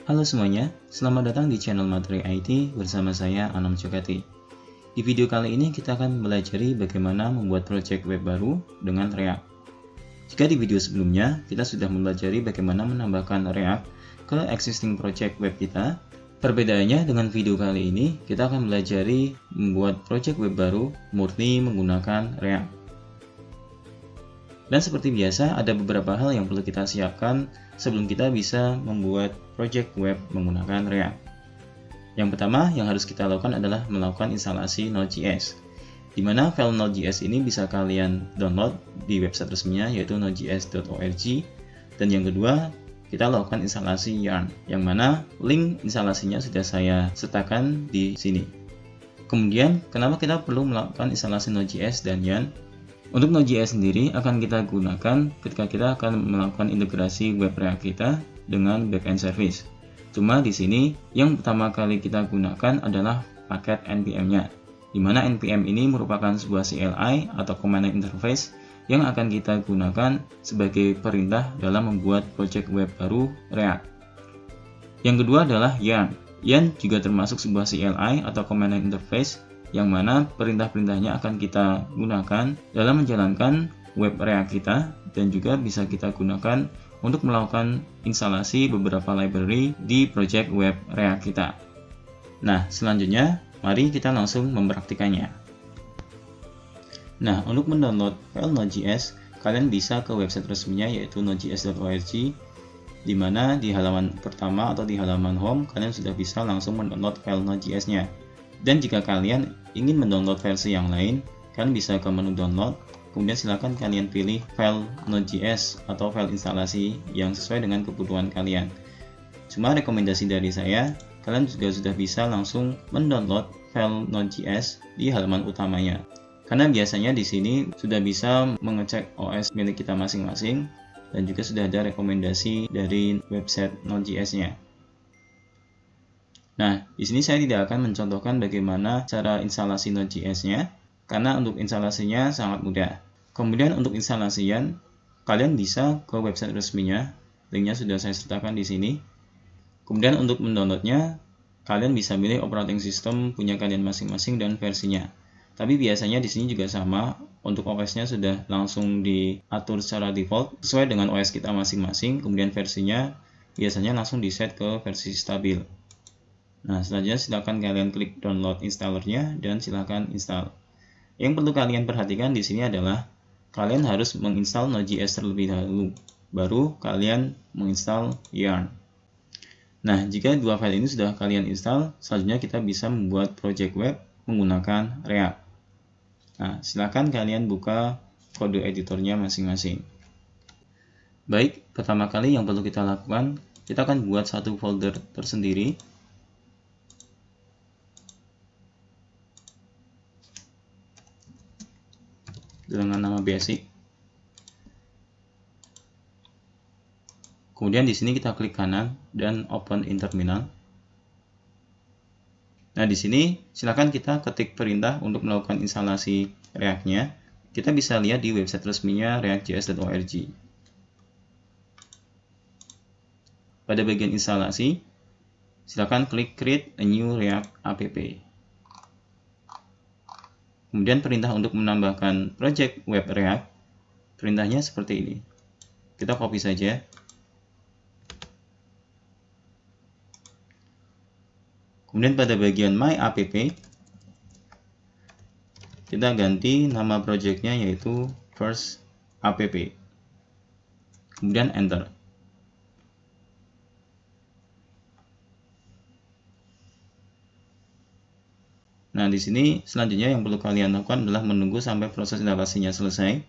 Halo semuanya, selamat datang di channel Materi IT bersama saya Anam Jogati. Di video kali ini kita akan mempelajari bagaimana membuat project web baru dengan React. Jika di video sebelumnya kita sudah mempelajari bagaimana menambahkan React ke existing project web kita, perbedaannya dengan video kali ini kita akan mempelajari membuat project web baru murni menggunakan React. Dan seperti biasa, ada beberapa hal yang perlu kita siapkan sebelum kita bisa membuat project web menggunakan React. Yang pertama yang harus kita lakukan adalah melakukan instalasi Node.js, di mana file Node.js ini bisa kalian download di website resminya yaitu nodejs.org. Dan yang kedua, kita lakukan instalasi Yarn, yang mana link instalasinya sudah saya sertakan di sini. Kemudian, kenapa kita perlu melakukan instalasi Node.js dan Yarn? Untuk Node.js sendiri akan kita gunakan ketika kita akan melakukan integrasi web React kita dengan backend service. Cuma di sini yang pertama kali kita gunakan adalah paket npm-nya, di mana npm ini merupakan sebuah CLI atau command line interface yang akan kita gunakan sebagai perintah dalam membuat project web baru React. Yang kedua adalah Yarn. Yarn juga termasuk sebuah CLI atau command line interface yang mana perintah-perintahnya akan kita gunakan dalam menjalankan web React kita, dan juga bisa kita gunakan untuk melakukan instalasi beberapa library di project web React kita. Nah, selanjutnya mari kita langsung mempraktikannya. Nah, untuk mendownload file Node.js, kalian bisa ke website resminya yaitu nodejs.org, di mana di halaman pertama atau di halaman home kalian sudah bisa langsung mendownload file Node.js-nya. Dan jika kalian ingin mendownload versi yang lain, kalian bisa ke menu download, kemudian silakan kalian pilih file Node.js atau file instalasi yang sesuai dengan kebutuhan kalian. Cuma rekomendasi dari saya, kalian juga sudah bisa langsung mendownload file Node.js di halaman utamanya. Karena biasanya di sini sudah bisa mengecek OS milik kita masing-masing, dan juga sudah ada rekomendasi dari website Node.js-nya. Nah, di sini saya tidak akan mencontohkan bagaimana cara instalasi Node.js-nya, karena untuk instalasinya sangat mudah. Kemudian untuk instalasian, kalian bisa ke website resminya, linknya sudah saya sertakan di sini. Kemudian untuk mendownloadnya, kalian bisa pilih operating system punya kalian masing-masing dan versinya. Tapi biasanya di sini juga sama, untuk OS-nya sudah langsung diatur secara default sesuai dengan OS kita masing-masing. Kemudian versinya biasanya langsung di set ke versi stabil. Nah, selanjutnya silakan kalian klik download installernya dan silakan install. Yang perlu kalian perhatikan di sini adalah kalian harus menginstal Node.js terlebih dahulu, baru kalian menginstal Yarn. Nah, jika dua file ini sudah kalian install, selanjutnya kita bisa membuat project web menggunakan React. Nah, silakan kalian buka kode editornya masing-masing. Baik, pertama kali yang perlu kita lakukan, kita akan buat satu folder tersendiri dengan nama basic. Kemudian di sini kita klik kanan dan open in terminal. Nah, di sini silakan kita ketik perintah untuk melakukan instalasi React-nya. Kita bisa lihat di website resminya reactjs.org. Pada bagian instalasi, silakan klik create a new React app. Kemudian perintah untuk menambahkan project web React, perintahnya seperti ini. Kita copy saja. Kemudian pada bagian my app, kita ganti nama projectnya yaitu first app. Kemudian enter. Nah, di sini selanjutnya yang perlu kalian lakukan adalah menunggu sampai proses instalasinya selesai.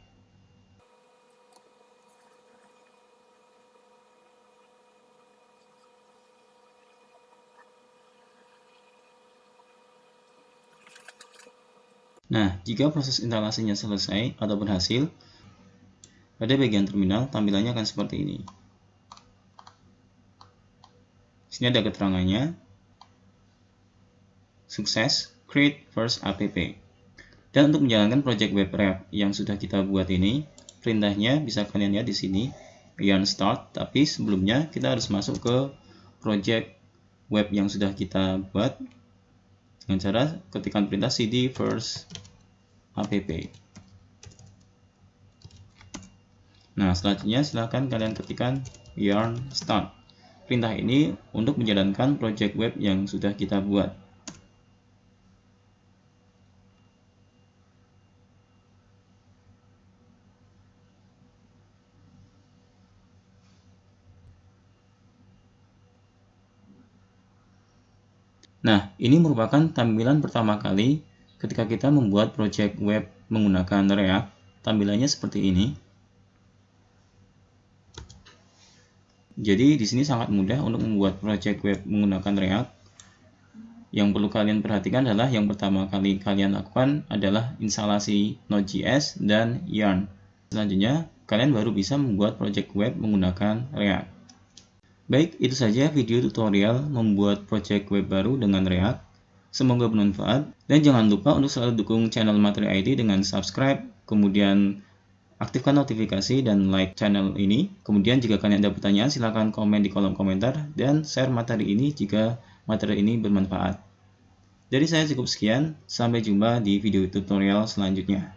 Nah, jika proses instalasinya selesai atau berhasil, pada bagian terminal tampilannya akan seperti ini. Di sini ada keterangannya. Sukses, create first app. Dan untuk menjalankan project web React yang sudah kita buat ini, perintahnya bisa kalian lihat di sini, yarn start, tapi sebelumnya kita harus masuk ke project web yang sudah kita buat dengan cara ketikkan perintah cd first app. Nah, selanjutnya silakan kalian ketikkan yarn start. Perintah ini untuk menjalankan project web yang sudah kita buat. Nah, ini merupakan tampilan pertama kali ketika kita membuat project web menggunakan React. Tampilannya seperti ini. Jadi di sini sangat mudah untuk membuat project web menggunakan React. Yang perlu kalian perhatikan adalah yang pertama kali kalian lakukan adalah instalasi Node.js dan Yarn. Selanjutnya, kalian baru bisa membuat project web menggunakan React. Baik, itu saja video tutorial membuat project web baru dengan React. Semoga bermanfaat, dan jangan lupa untuk selalu dukung channel Materi IT dengan subscribe, kemudian aktifkan notifikasi dan like channel ini. Kemudian jika kalian ada pertanyaan, silahkan komen di kolom komentar, dan share materi ini jika materi ini bermanfaat. Dari saya cukup sekian, sampai jumpa di video tutorial selanjutnya.